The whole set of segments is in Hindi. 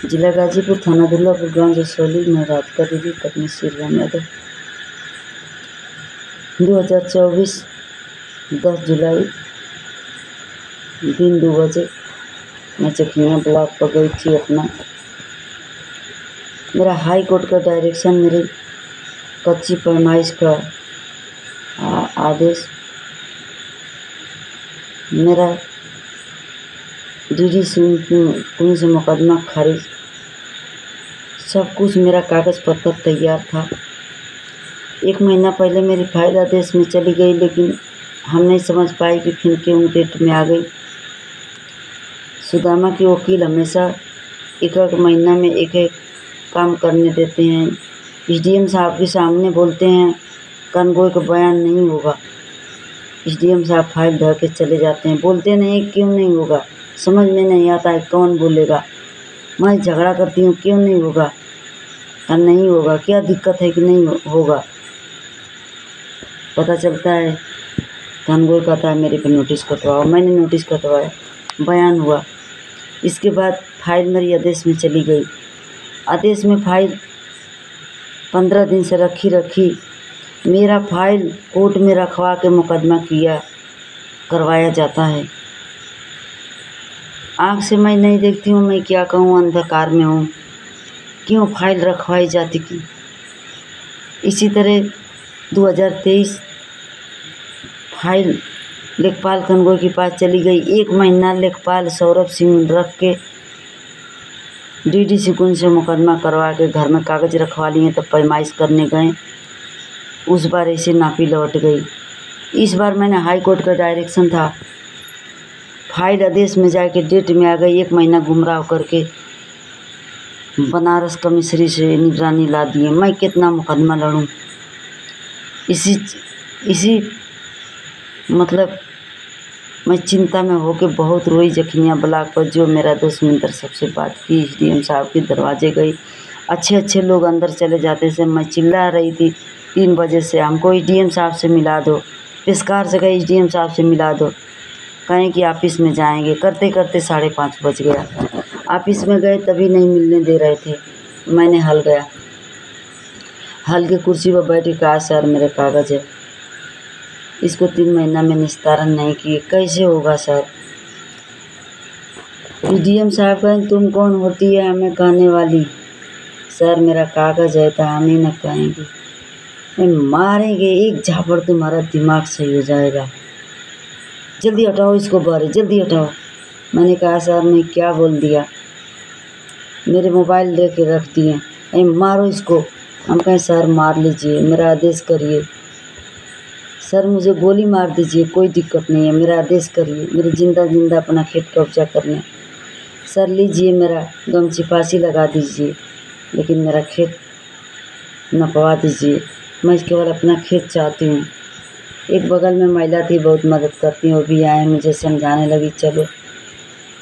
जिला गाजीपुर, थाना दुर्गापुर, गांव जसौली में राधिका देवी पत्नी श्री राम यादव 2024 10 जुलाई दिन 2 बजे मैं चकिया ब्लॉक पर गई थी। मेरा हाई कोर्ट का डायरेक्शन, मेरी कच्ची पैमाइश का आदेश, मेरा डीडी सिंह से मुकदमा खारिज, सब कुछ मेरा कागज़ पत्र तैयार था। 1 महीना पहले मेरी फाइल आदेश में चली गई, लेकिन हम नहीं समझ पाए कि फिर क्यों डेट में आ गई। सुदामा के वकील हमेशा एक महीना में एक काम करने देते हैं। एसडीएम साहब के सामने बोलते हैं कानगोई का बयान नहीं होगा। एसडीएम साहब फाइल धर के चले जाते हैं, बोलते नहीं क्यों नहीं होगा, समझ में नहीं आता है कौन बोलेगा। मैं झगड़ा करती हूँ क्यों नहीं होगा, नहीं होगा, क्या दिक्कत है कि नहीं होगा। पता चलता है कानगोई कहता है मेरे पे नोटिस कटवाओ। मैंने नोटिस कटवाया, बयान हुआ। इसके बाद फाइल मेरी आदेश में चली गई। आदेश में फाइल 15 दिन से रखी मेरा फाइल कोर्ट में रखवा के मुकदमा करवाया जाता है। आँख से मैं नहीं देखती हूँ, मैं क्या कहूँ, अंधकार में हूँ, क्यों फाइल रखवाई जाती की। इसी तरह 2023 फाइल लेखपाल कानगोई के पास चली गई। 1 महीना लेखपाल सौरभ सिंह रख के डीडी सिकुंज से मुकदमा करवा के घर में कागज़ रखवा लिए, तब पैमाइश करने गए। उस बार ऐसे नापी लौट गई। इस बार मैंने हाई कोर्ट का डायरेक्शन था, फाइल आदेश में जाके डेट में आ गई। 1 महीना गुमराह करके बनारस कमिश्नरी से निगरानी ला दिए। मैं कितना मुकदमा लड़ूं। इसी मतलब मैं चिंता में होके बहुत रोई जखनिया ब्लॉक पर। जो मेरा दोस्त मिंतर सबसे बात की, एसडीएम साहब के दरवाजे गई, अच्छे लोग अंदर चले जाते से मैं चिल्ला रही थी 3 बजे से, हमको एसडीएम साहब से मिला दो। पेशकार से गए एसडीएम साहब से मिला दो, कहें कि ऑफिस में जाएंगे। करते 5:30 बज गया। ऑफिस में गए तभी नहीं मिलने दे रहे थे। मैंने हल गया, हल के कुर्सी पर बैठ के कहा सर मेरे कागज़ है, इसको 3 महीना में निस्तारण नहीं किए, कैसे होगा सर। एसडीएम साहब कहें तुम कौन होती है हमें कहने वाली, सर मेरा कागज़ है तो हम ही न कहेंगे, मारेंगे एक झापड़ तुम्हारा दिमाग सही हो जाएगा, जल्दी हटाओ इसको बाहर, जल्दी हटाओ। मैंने कहा सर मैं क्या बोल दिया, मेरे मोबाइल लेके रख दिए, मारो इसको। हम कहें सर मार लीजिए, मेरा आदेश करिए, सर मुझे गोली मार दीजिए, कोई दिक्कत नहीं है, मेरा आदेश करिए, मेरे जिंदा अपना खेत कब्जा करने। सर लीजिए मेरा गमछी फांसी लगा दीजिए, लेकिन मेरा खेत नपवा दीजिए, मैं केवल अपना खेत चाहती हूँ। एक बगल में महिला थी, बहुत मदद करती हैं, वो भी आए, मुझे समझाने लगी चलो।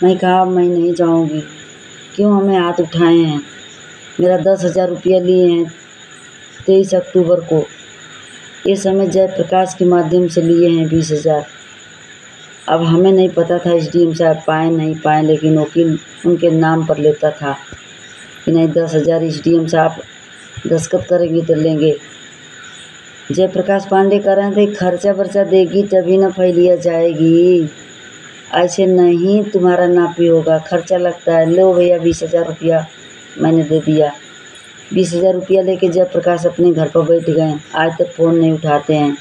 मैं कहा मैं नहीं जाऊँगी, क्यों हमें हाथ उठाए हैं। मेरा 10,000 रुपया लिए हैं 23 अक्टूबर को, ये समय जयप्रकाश के माध्यम से लिए हैं 20,000। अब हमें नहीं पता था एसडीएम साहब पाए नहीं पाए, लेकिन वकील उनके नाम पर लेता था कि नहीं 10,000 एसडीएम साहब दस्तखत करेंगे तो लेंगे। जयप्रकाश पांडे कह रहे थे खर्चा वर्चा देगी तभी ना फैलिया जाएगी, ऐसे नहीं तुम्हारा नापी होगा, खर्चा लगता है, लो भैया 20,000 रुपया। मैंने दे दिया 20,000 रुपया लेके जयप्रकाश अपने घर पर बैठ गए। आज तक फ़ोन नहीं उठाते हैं।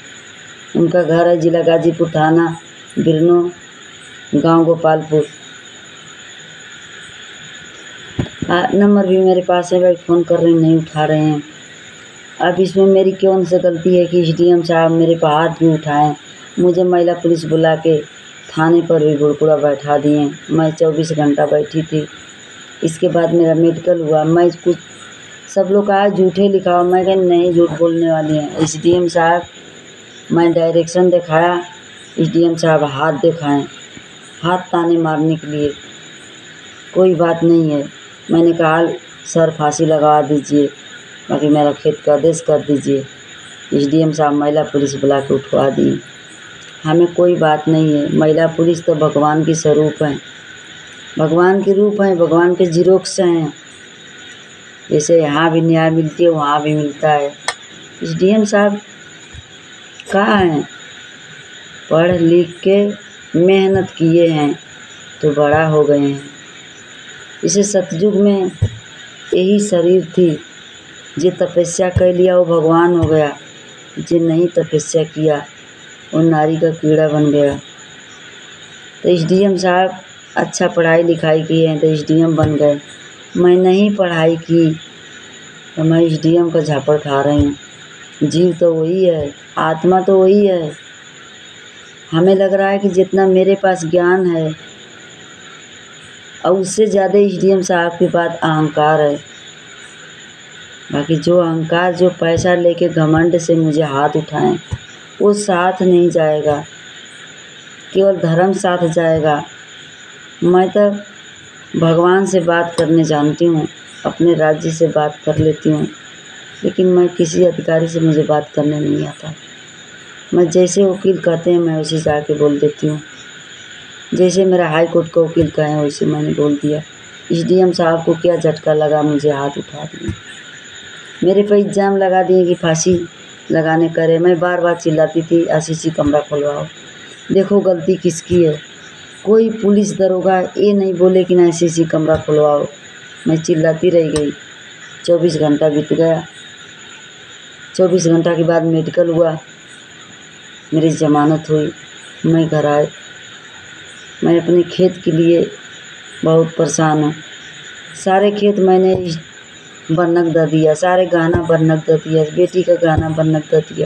उनका घर है जिला गाजीपुर, थाना बिरनो, गांव गोपालपुर। नंबर भी मेरे पास है, भाई फ़ोन कर रहे हैं नहीं उठा रहे हैं। अब इसमें मेरी कौन सी गलती है कि एसडीएम साहब मेरे पर हाथ भी उठाएं। मुझे महिला पुलिस बुला के थाने पर भी बुड़कुड़ा बैठा दिए। मैं 24 घंटा बैठी थी। इसके बाद मेरा मेडिकल हुआ। मैं कुछ सब लोग कहा झूठे लिखा, मैं कहीं नहीं झूठ बोलने वाली हैं। एसडीएम साहब मैं डायरेक्शन दिखाया, एसडीएम साहब हाथ दिखाएं, हाथ ताने मारने के लिए, कोई बात नहीं है। मैंने कहा सर फांसी लगा दीजिए, बाकी मेरा खेत का आदेश कर दीजिए। एसडीएम साहब महिला पुलिस बुला के उठवा दी। हमें कोई बात नहीं है, महिला पुलिस तो भगवान की स्वरूप हैं, भगवान के रूप हैं, भगवान के जीरोक्स हैं। जैसे यहाँ भी न्याय मिलती है वहाँ भी मिलता है। एसडीएम साहब कहाँ हैं? पढ़ लिख के मेहनत किए हैं तो बड़ा हो गए हैं। इसे सतयुग में यही शरीर थी, जे तपस्या कर लिया वो भगवान हो गया, जे नहीं तपस्या किया वो नारी का कीड़ा बन गया। तो एसडीएम साहब अच्छा पढ़ाई लिखाई किए हैं तो एसडीएम बन गए। मैं नहीं पढ़ाई की तो मैं एसडीएम का झापड़ खा रही हूँ। जीव तो वही है, आत्मा तो वही है। हमें लग रहा है कि जितना मेरे पास ज्ञान है और उससे ज़्यादा एसडीएम साहब के पास अहंकार है। बाकी जो अहंकार, जो पैसा लेके घमंड से मुझे हाथ उठाएं, वो साथ नहीं जाएगा, केवल धर्म साथ जाएगा। मैं तो भगवान से बात करने जानती हूँ, अपने राज्य से बात कर लेती हूँ, लेकिन मैं किसी अधिकारी से मुझे बात करने नहीं आता। मैं जैसे वकील कहते हैं मैं वैसे जाके बोल देती हूँ। जैसे मेरा हाई कोर्ट का वकील कहे वैसे मैंने बोल दिया। एसडीएम साहब को क्या झटका लगा, मुझे हाथ उठा दिए, मेरे पे इल्ज़ाम लगा दिए कि फांसी लगाने करे। मैं बार बार चिल्लाती थी आरसीसी कमरा खुलवाओ। देखो गलती किसकी है? कोई पुलिस दरोगा ये नहीं बोले कि ना आरसीसी कमरा खुलवाओ। मैं चिल्लाती रह गई। 24 घंटा बीत गया। 24 घंटा के बाद मेडिकल हुआ, मेरी ज़मानत हुई, मैं घर आए। मैं अपने खेत के लिए बहुत परेशान हूँ। सारे खेत मैंने बन्नक दे दिया, सारे गहना बन्नक दे दिया, बेटी का गहना बन्नक दे दिया।